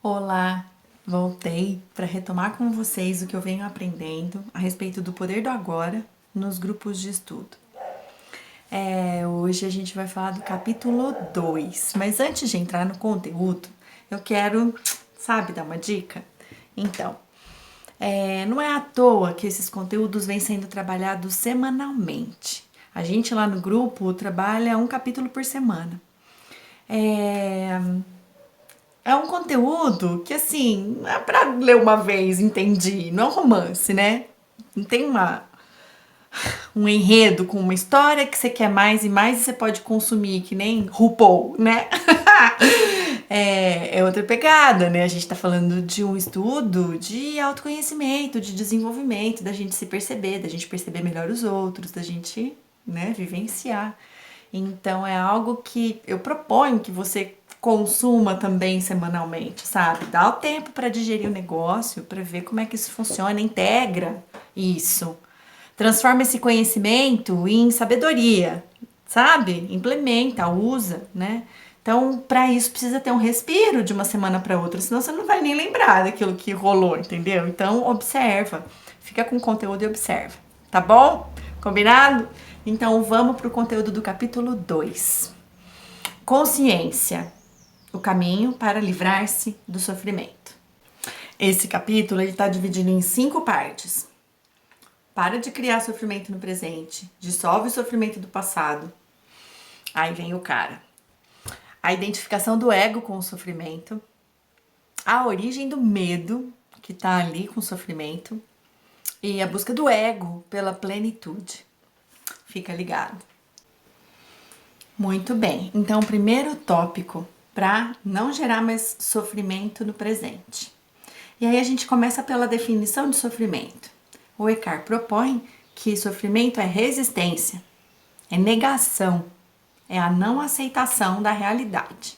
Olá, voltei para retomar com vocês o que eu venho aprendendo a respeito do poder do agora nos grupos de estudo. Hoje a gente vai falar do capítulo 2, mas antes de entrar no conteúdo, eu quero, dar uma dica? Então, não é à toa que esses conteúdos vêm sendo trabalhados semanalmente. A gente lá no grupo trabalha um capítulo por semana. É um conteúdo que, assim, não é pra ler uma vez, entendi. Não é um romance, né? Não tem um enredo com uma história que você quer mais e mais e você pode consumir, que nem RuPaul, né? É outra pegada, né? A gente tá falando de um estudo de autoconhecimento, de desenvolvimento, da gente se perceber, da gente perceber melhor os outros, da gente, né, vivenciar. Então é algo que eu proponho que você consuma também semanalmente, sabe? Dá o tempo para digerir o negócio, para ver como é que isso funciona, integra isso. Transforma esse conhecimento em sabedoria, sabe? Implementa, usa, né? Então, para isso precisa ter um respiro de uma semana para outra, senão você não vai nem lembrar daquilo que rolou, entendeu? Então, observa. Fica com o conteúdo e observa, tá bom? Combinado? Então, vamos para o conteúdo do capítulo 2. Consciência, o caminho para livrar-se do sofrimento. Esse capítulo está dividido em 5 partes. Para de criar sofrimento no presente, dissolve o sofrimento do passado. Aí vem o cara. A identificação do ego com o sofrimento, a origem do medo que está ali com o sofrimento e a busca do ego pela plenitude. Fica ligado. Muito bem, então o primeiro tópico para não gerar mais sofrimento no presente. E aí a gente começa pela definição de sofrimento. O Eckhart propõe que sofrimento é resistência, é negação, é a não aceitação da realidade.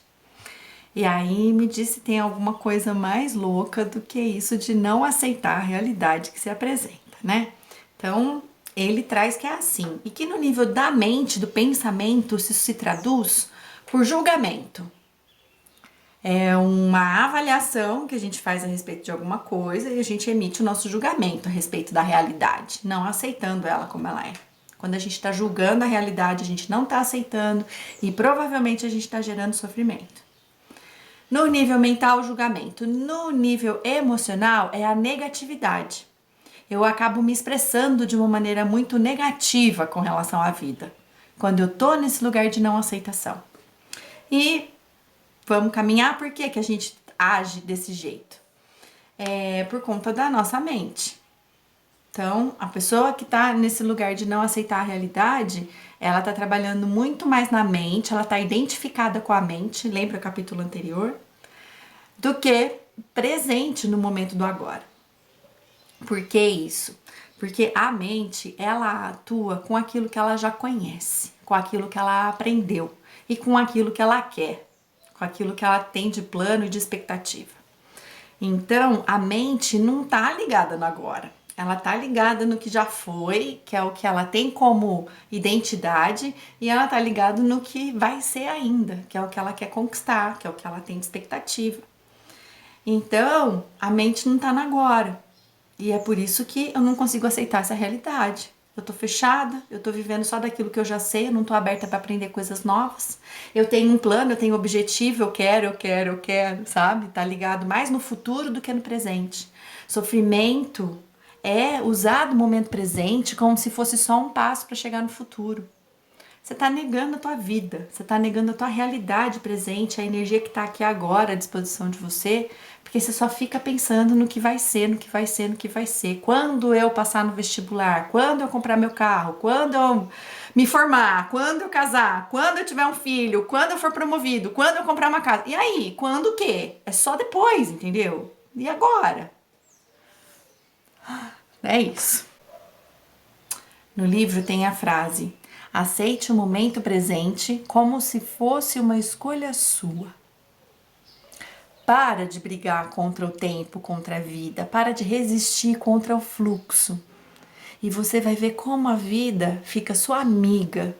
E aí me diz se tem alguma coisa mais louca do que isso de não aceitar a realidade que se apresenta, né? Então, ele traz que é assim, e que no nível da mente, do pensamento, isso se traduz por julgamento. É uma avaliação que a gente faz a respeito de alguma coisa e a gente emite o nosso julgamento a respeito da realidade, não aceitando ela como ela é. Quando a gente está julgando a realidade, a gente não está aceitando e provavelmente a gente está gerando sofrimento. No nível mental, o julgamento. No nível emocional, é a negatividade. Eu acabo me expressando de uma maneira muito negativa com relação à vida, quando eu tô nesse lugar de não aceitação. E vamos caminhar, por que a gente age desse jeito? É por conta da nossa mente. Então, a pessoa que tá nesse lugar de não aceitar a realidade, ela tá trabalhando muito mais na mente, ela tá identificada com a mente, lembra o capítulo anterior? Do que presente no momento do agora. Por que isso? Porque a mente, ela atua com aquilo que ela já conhece, com aquilo que ela aprendeu e com aquilo que ela quer, com aquilo que ela tem de plano e de expectativa. Então, a mente não tá ligada no agora. Ela tá ligada no que já foi, que é o que ela tem como identidade, e ela tá ligada no que vai ser ainda, que é o que ela quer conquistar, que é o que ela tem de expectativa. Então, a mente não tá no agora. E é por isso que eu não consigo aceitar essa realidade. Eu tô fechada, eu tô vivendo só daquilo que eu já sei, eu não tô aberta para aprender coisas novas. Eu tenho um plano, eu tenho um objetivo, eu quero, sabe? Tá ligado mais no futuro do que no presente. Sofrimento é usar o momento presente como se fosse só um passo para chegar no futuro. Você tá negando a tua vida, você tá negando a tua realidade presente, a energia que tá aqui agora à disposição de você, porque você só fica pensando no que vai ser, no que vai ser, no que vai ser. Quando eu passar no vestibular, quando eu comprar meu carro, quando eu me formar, quando eu casar, quando eu tiver um filho, quando eu for promovido, quando eu comprar uma casa. E aí, quando o quê? É só depois, entendeu? E agora? É isso. No livro tem a frase: aceite o momento presente como se fosse uma escolha sua. Para de brigar contra o tempo, contra a vida, para de resistir contra o fluxo. E você vai ver como a vida fica sua amiga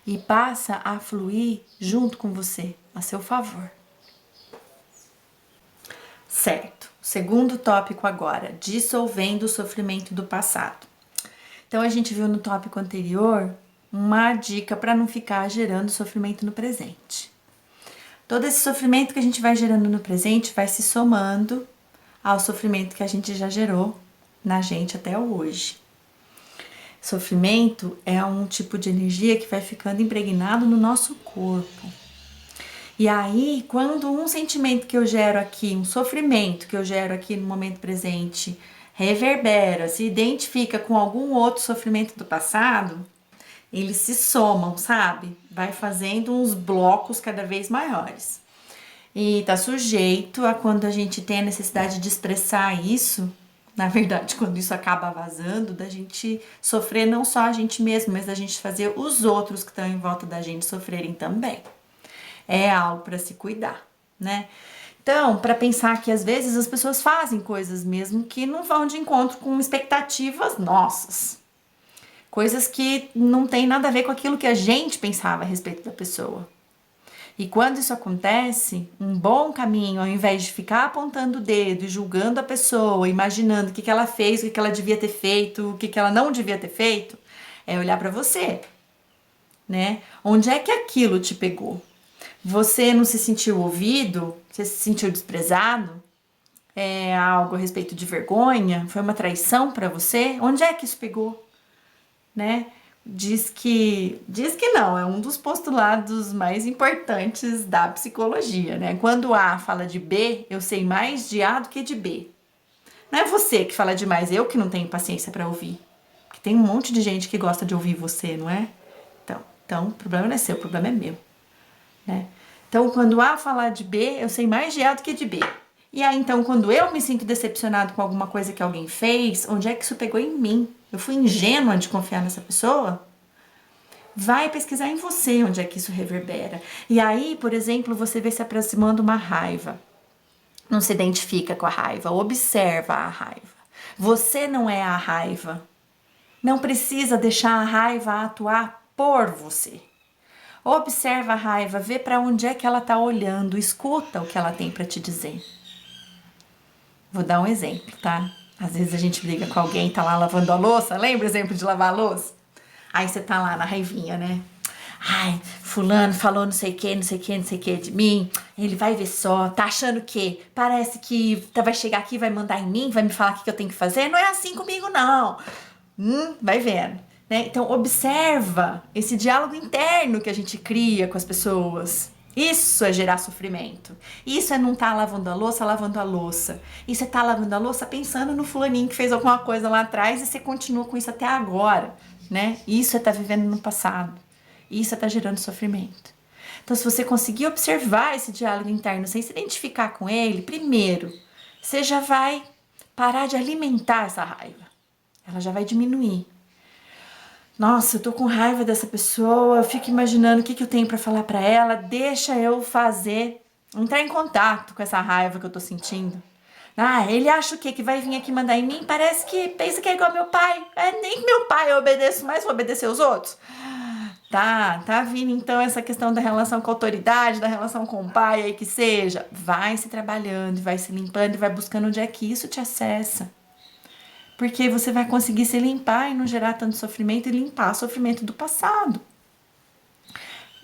e passa a fluir junto com você, a seu favor. Certo. Segundo tópico agora, dissolvendo o sofrimento do passado. Então a gente viu no tópico anterior uma dica para não ficar gerando sofrimento no presente. Todo esse sofrimento que a gente vai gerando no presente vai se somando ao sofrimento que a gente já gerou na gente até hoje. Sofrimento é um tipo de energia que vai ficando impregnado no nosso corpo. E aí, quando um sentimento que eu gero aqui, um sofrimento que eu gero aqui no momento presente, reverbera, se identifica com algum outro sofrimento do passado, eles se somam, sabe? Vai fazendo uns blocos cada vez maiores. E tá sujeito a, quando a gente tem a necessidade de expressar isso, na verdade, quando isso acaba vazando, da gente sofrer não só a gente mesmo, mas da gente fazer os outros que estão em volta da gente sofrerem também. É algo para se cuidar, né? Então, para pensar que às vezes as pessoas fazem coisas mesmo que não vão de encontro com expectativas nossas. Coisas que não tem nada a ver com aquilo que a gente pensava a respeito da pessoa. E quando isso acontece, um bom caminho, ao invés de ficar apontando o dedo e julgando a pessoa, imaginando o que ela fez, o que ela devia ter feito, o que ela não devia ter feito, é olhar para você, né? Onde é que aquilo te pegou? Você não se sentiu ouvido? Você se sentiu desprezado? É algo a respeito de vergonha? Foi uma traição para você? Onde é que isso pegou? Né? Diz que não, é um dos postulados mais importantes da psicologia, né? Quando A fala de B, eu sei mais de A do que de B. Não é você que fala demais, eu que não tenho paciência para ouvir. Porque tem um monte de gente que gosta de ouvir você, não é? Então, o problema não é seu, o problema é meu, né? Então, quando A falar de B, eu sei mais de A do que de B. E aí, então, quando eu me sinto decepcionado com alguma coisa que alguém fez, onde é que isso pegou em mim? Eu fui ingênua de confiar nessa pessoa? Vai pesquisar em você onde é que isso reverbera. E aí, por exemplo, você vê se aproximando uma raiva. Não se identifica com a raiva, observa a raiva. Você não é a raiva. Não precisa deixar a raiva atuar por você. Observa a raiva, vê para onde é que ela está olhando, escuta o que ela tem para te dizer. Vou dar um exemplo, tá? Às vezes a gente briga com alguém, tá lá lavando a louça, lembra o exemplo de lavar a louça? Aí você tá lá na raivinha, né? Ai, fulano falou não sei o que, não sei o que, não sei o que de mim. Ele vai ver só, tá achando que parece que vai chegar aqui, vai mandar em mim, vai me falar o que eu tenho que fazer. Não é assim comigo, não. Vai vendo, né? Então, observa esse diálogo interno que a gente cria com as pessoas. Isso é gerar sofrimento. Isso é não estar lavando a louça. Isso é estar lavando a louça pensando no fulaninho que fez alguma coisa lá atrás e você continua com isso até agora, né? Isso é estar vivendo no passado. Isso é estar gerando sofrimento. Então, se você conseguir observar esse diálogo interno sem se identificar com ele, primeiro, você já vai parar de alimentar essa raiva. Ela já vai diminuir. Nossa, eu tô com raiva dessa pessoa, eu fico imaginando o que eu tenho pra falar pra ela, deixa eu entrar em contato com essa raiva que eu tô sentindo. Ah, ele acha o quê? Que vai vir aqui mandar em mim? Parece que pensa que é igual meu pai. Nem que meu pai eu obedeço mais, vou obedecer os outros. Tá vindo então essa questão da relação com a autoridade, da relação com o pai, aí que seja. Vai se trabalhando, vai se limpando e vai buscando onde é que isso te acessa. Porque você vai conseguir se limpar e não gerar tanto sofrimento e limpar o sofrimento do passado.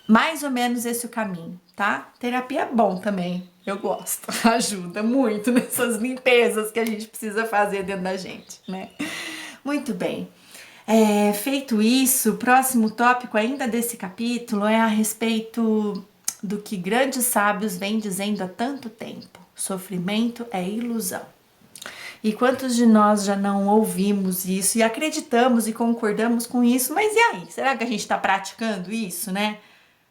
Mais ou menos esse é o caminho, tá? Terapia é bom também, eu gosto. Ajuda muito nessas limpezas que a gente precisa fazer dentro da gente, né? Muito bem. Feito isso, o próximo tópico ainda desse capítulo é a respeito do que grandes sábios vêm dizendo há tanto tempo. Sofrimento é ilusão. E quantos de nós já não ouvimos isso e acreditamos e concordamos com isso, mas e aí? Será que a gente está praticando isso, né?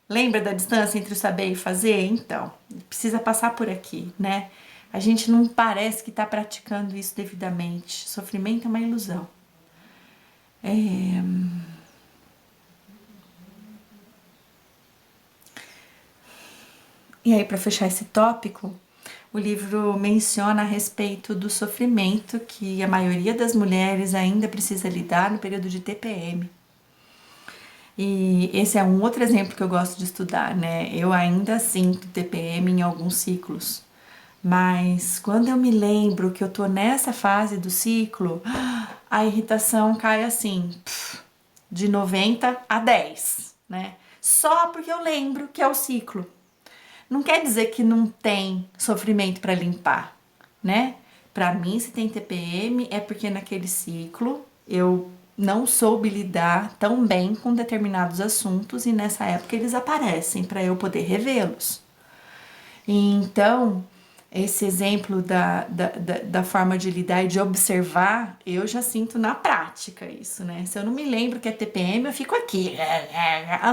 Lembra da distância entre o saber e fazer? Então, precisa passar por aqui, né? A gente não parece que está praticando isso devidamente. Sofrimento é uma ilusão. E aí, para fechar esse tópico, o livro menciona a respeito do sofrimento que a maioria das mulheres ainda precisa lidar no período de TPM. E esse é um outro exemplo que eu gosto de estudar, né? Eu ainda sinto TPM em alguns ciclos. Mas quando eu me lembro que eu tô nessa fase do ciclo, a irritação cai assim, de 90 a 10, né? Só porque eu lembro que é o ciclo. Não quer dizer que não tem sofrimento para limpar, né? Para mim, se tem TPM, é porque naquele ciclo eu não soube lidar tão bem com determinados assuntos e nessa época eles aparecem para eu poder revê-los. Então, esse exemplo da forma de lidar e de observar, eu já sinto na prática isso, né? Se eu não me lembro que é TPM, eu fico aqui.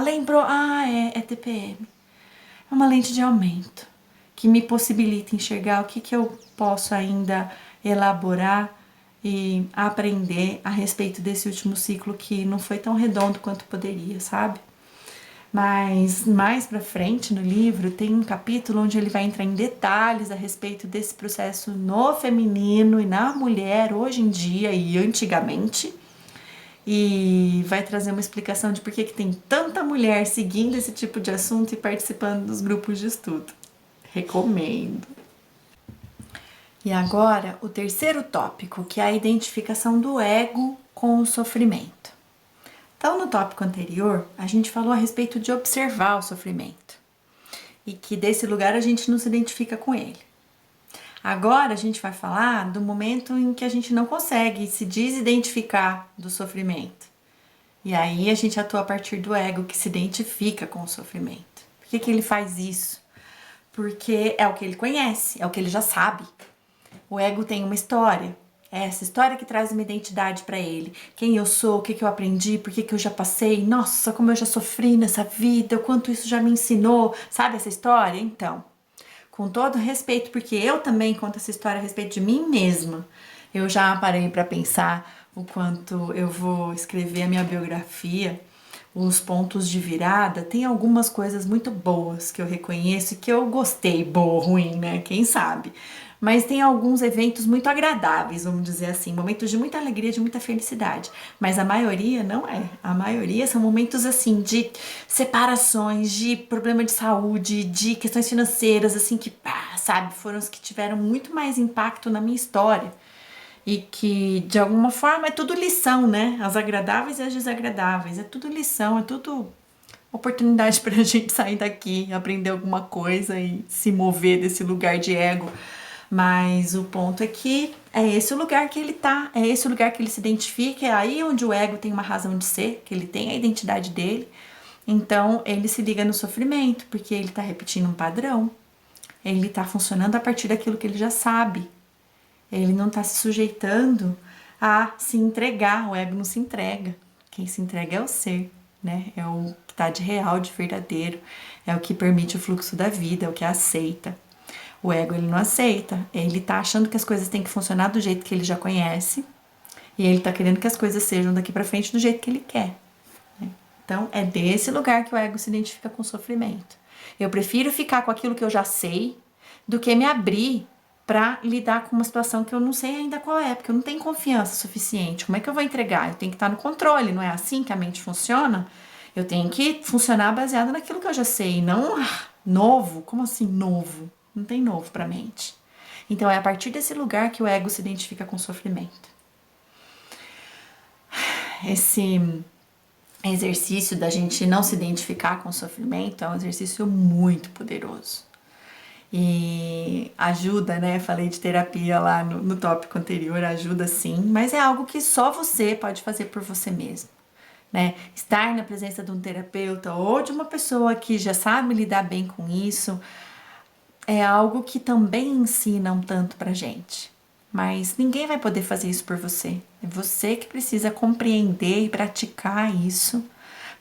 Lembrou, é TPM. É uma lente de aumento que me possibilita enxergar o que eu posso ainda elaborar e aprender a respeito desse último ciclo que não foi tão redondo quanto poderia, sabe? Mas mais pra frente no livro tem um capítulo onde ele vai entrar em detalhes a respeito desse processo no feminino e na mulher hoje em dia e antigamente. E vai trazer uma explicação de por que tem tanta mulher seguindo esse tipo de assunto e participando dos grupos de estudo. Recomendo. E agora, o terceiro tópico, que é a identificação do ego com o sofrimento. Então, no tópico anterior, a gente falou a respeito de observar o sofrimento e que desse lugar a gente não se identifica com ele. Agora a gente vai falar do momento em que a gente não consegue se desidentificar do sofrimento. E aí a gente atua a partir do ego que se identifica com o sofrimento. Por que ele faz isso? Porque é o que ele conhece, é o que ele já sabe. O ego tem uma história. É essa história que traz uma identidade para ele. Quem eu sou, o que eu aprendi, por que eu já passei. Nossa, como eu já sofri nessa vida, o quanto isso já me ensinou. Sabe essa história? Então, com todo respeito, porque eu também conto essa história a respeito de mim mesma. Eu já parei para pensar o quanto eu vou escrever a minha biografia, os pontos de virada. Tem algumas coisas muito boas que eu reconheço e que eu gostei, boa ou ruim, né? Quem sabe? Mas tem alguns eventos muito agradáveis, vamos dizer assim, momentos de muita alegria, de muita felicidade. Mas a maioria não é. A maioria são momentos assim de separações, de problema de saúde, de questões financeiras, assim que, sabe, foram os que tiveram muito mais impacto na minha história. E que de alguma forma é tudo lição, né? As agradáveis e as desagradáveis. É tudo lição, é tudo oportunidade pra gente sair daqui, aprender alguma coisa e se mover desse lugar de ego. Mas o ponto é que é esse o lugar que ele tá, é esse o lugar que ele se identifica, é aí onde o ego tem uma razão de ser, que ele tem a identidade dele. Então ele se liga no sofrimento, porque ele tá repetindo um padrão. Ele tá funcionando a partir daquilo que ele já sabe. Ele não tá se sujeitando a se entregar, o ego não se entrega. Quem se entrega é o ser, né? É o que tá de real, de verdadeiro, é o que permite o fluxo da vida, é o que aceita. O ego, ele não aceita, ele tá achando que as coisas têm que funcionar do jeito que ele já conhece e ele tá querendo que as coisas sejam daqui pra frente do jeito que ele quer, né? Então, é desse lugar que o ego se identifica com o sofrimento. Eu prefiro ficar com aquilo que eu já sei do que me abrir pra lidar com uma situação que eu não sei ainda qual é, porque eu não tenho confiança suficiente. Como é que eu vou entregar? Eu tenho que estar no controle, não é assim que a mente funciona? Eu tenho que funcionar baseado naquilo que eu já sei, não novo. Como assim novo? Não tem novo para a mente. Então é a partir desse lugar que o ego se identifica com o sofrimento. Esse exercício da gente não se identificar com o sofrimento é um exercício muito poderoso. E ajuda, né? Falei de terapia lá no tópico anterior, ajuda sim, mas é algo que só você pode fazer por você mesmo, né? Estar na presença de um terapeuta ou de uma pessoa que já sabe lidar bem com isso é algo que também ensina um tanto pra gente. Mas ninguém vai poder fazer isso por você. É você que precisa compreender e praticar isso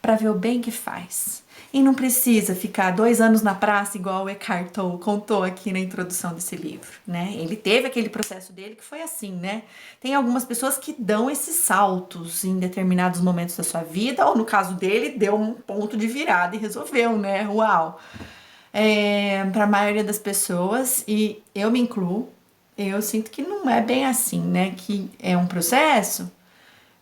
para ver o bem que faz. E não precisa ficar 2 anos na praça, igual o Eckhart Tolle contou aqui na introdução desse livro, né? Ele teve aquele processo dele que foi assim, né? Tem algumas pessoas que dão esses saltos em determinados momentos da sua vida, ou no caso dele, deu um ponto de virada e resolveu, né? Uau! Para a maioria das pessoas, e eu me incluo, eu sinto que não é bem assim, né? Que é um processo,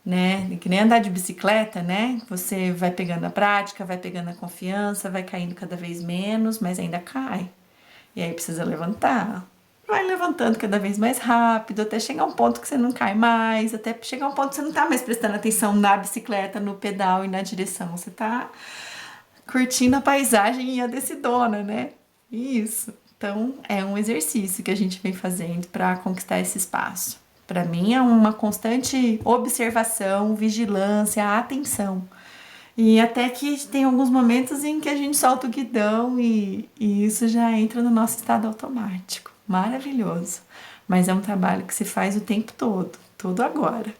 né? Que nem andar de bicicleta, né? Você vai pegando a prática, vai pegando a confiança, vai caindo cada vez menos, mas ainda cai. E aí precisa levantar. vai levantando cada vez mais rápido, até chegar um ponto que você não cai mais, até chegar um ponto que você não tá mais prestando atenção na bicicleta, no pedal e na direção. Você tá curtindo a paisagem e a decidona, né? Isso. Então, é um exercício que a gente vem fazendo para conquistar esse espaço. Para mim, é uma constante observação, vigilância, atenção. E até que tem alguns momentos em que a gente solta o guidão e isso já entra no nosso estado automático. Maravilhoso. Mas é um trabalho que se faz o tempo todo, todo agora.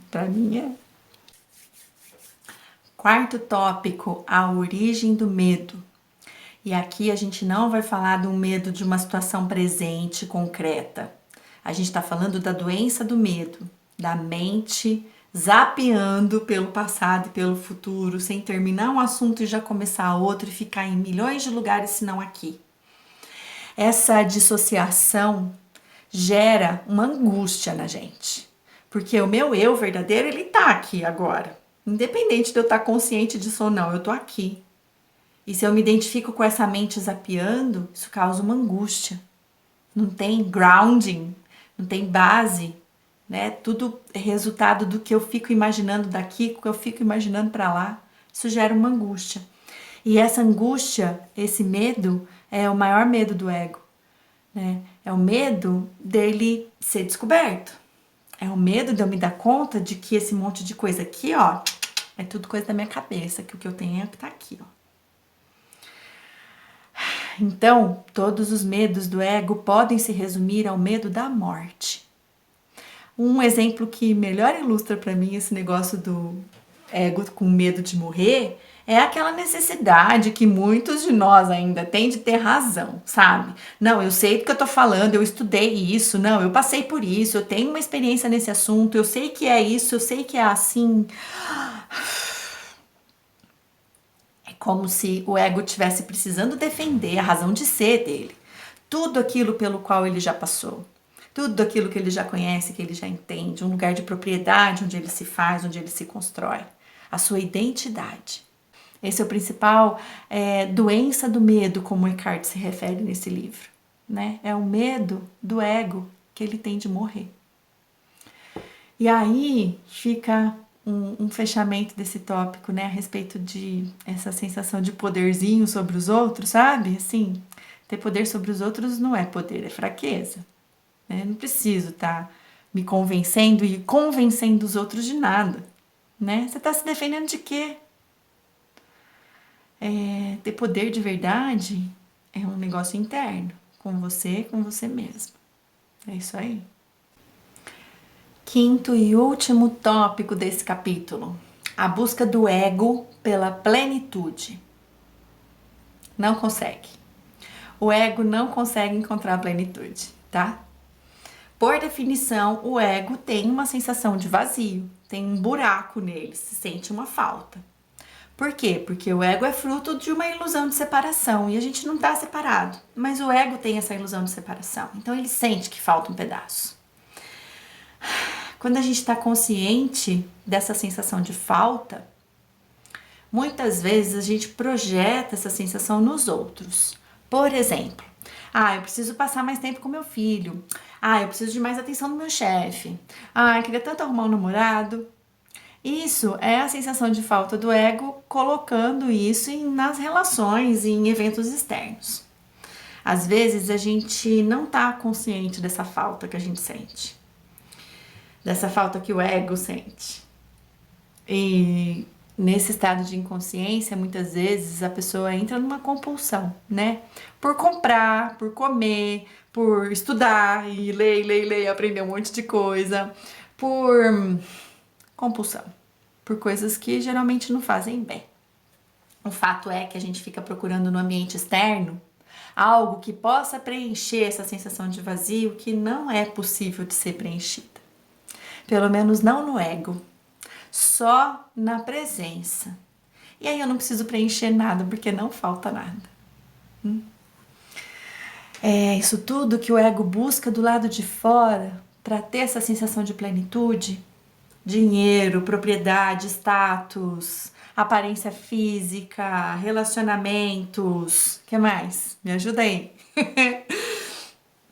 Para mim é. Quarto tópico, a origem do medo. E aqui a gente não vai falar do medo de uma situação presente, concreta. A gente está falando da doença do medo, da mente zapeando pelo passado e pelo futuro, sem terminar um assunto e já começar outro e ficar em milhões de lugares, se não aqui. Essa dissociação gera uma angústia na gente, porque o meu eu verdadeiro, ele tá aqui agora. Independente de eu estar consciente disso ou não, eu tô aqui. E se eu me identifico com essa mente zapeando, isso causa uma angústia. Não tem grounding, não tem base, né? Tudo é resultado do que eu fico imaginando daqui, do que eu fico imaginando para lá. Isso gera uma angústia. E essa angústia, esse medo, é o maior medo do ego, né? É o medo dele ser descoberto. É o medo de eu me dar conta de que esse monte de coisa aqui, ó, é tudo coisa da minha cabeça, que o que eu tenho é o que tá aqui, ó. Então, todos os medos do ego podem se resumir ao medo da morte. Um exemplo que melhor ilustra para mim esse negócio do ego com medo de morrer é aquela necessidade que muitos de nós ainda têm de ter razão, sabe? Não, eu sei do que eu tô falando, eu estudei isso, não, eu passei por isso, eu tenho uma experiência nesse assunto, eu sei que é isso, eu sei que é assim. É como se o ego estivesse precisando defender a razão de ser dele. Tudo aquilo pelo qual ele já passou. Tudo aquilo que ele já conhece, que ele já entende. Um lugar de propriedade onde ele se faz, onde ele se constrói. A sua identidade. Esse é o principal doença do medo, como Eckhart se refere nesse livro. Né? É o medo do ego que ele tem de morrer. E aí fica um fechamento desse tópico, né, a respeito de essa sensação de poderzinho sobre os outros, sabe? Assim, ter poder sobre os outros não é poder, é fraqueza. Né? Não preciso estar me convencendo e convencendo os outros de nada, né? Você está se defendendo de quê? Ter poder de verdade é um negócio interno, com você mesmo. É isso aí. Quinto e último tópico desse capítulo: a busca do ego pela plenitude. Não consegue. O ego não consegue encontrar a plenitude, tá? Por definição, o ego tem uma sensação de vazio, tem um buraco nele, se sente uma falta. Por quê? Porque o ego é fruto de uma ilusão de separação e a gente não está separado, mas o ego tem essa ilusão de separação, então ele sente que falta um pedaço. Quando a gente está consciente dessa sensação de falta, muitas vezes a gente projeta essa sensação nos outros. Por exemplo, eu preciso passar mais tempo com meu filho. Eu preciso de mais atenção do meu chefe. Eu queria tanto arrumar um namorado. Isso é a sensação de falta do ego colocando isso nas relações e em eventos externos. Às vezes a gente não está consciente dessa falta que a gente sente. Dessa falta que o ego sente. E nesse estado de inconsciência, muitas vezes a pessoa entra numa compulsão, né? Por comprar, por comer, por estudar e ler, aprender um monte de coisa, por compulsão, por coisas que geralmente não fazem bem. O fato é que a gente fica procurando no ambiente externo algo que possa preencher essa sensação de vazio que não é possível de ser preenchida. Pelo menos não no ego, só na presença. E aí eu não preciso preencher nada, porque não falta nada. É isso tudo que o ego busca do lado de fora para ter essa sensação de plenitude, dinheiro, propriedade, status, aparência física, relacionamentos. O que mais? Me ajuda aí.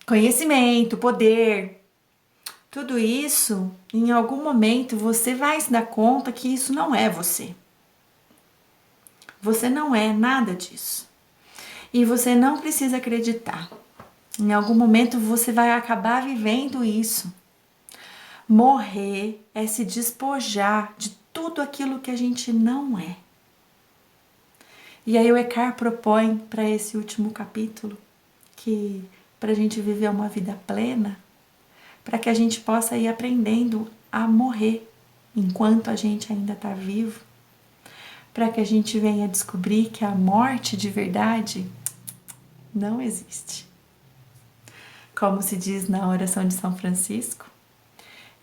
conhecimento, poder, tudo isso, em algum momento você vai se dar conta que isso não é você. Você não é nada disso. E você não precisa acreditar. Em algum momento você vai acabar vivendo isso. Morrer é se despojar de tudo aquilo que a gente não é. E aí o Eckhart propõe para esse último capítulo que para a gente viver uma vida plena, para que a gente possa ir aprendendo a morrer enquanto a gente ainda está vivo, para que a gente venha descobrir que a morte de verdade não existe. Como se diz na oração de São Francisco,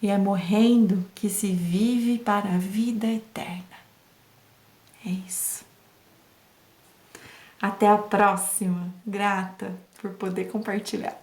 e é morrendo que se vive para a vida eterna. É isso. Até a próxima. Grata por poder compartilhar.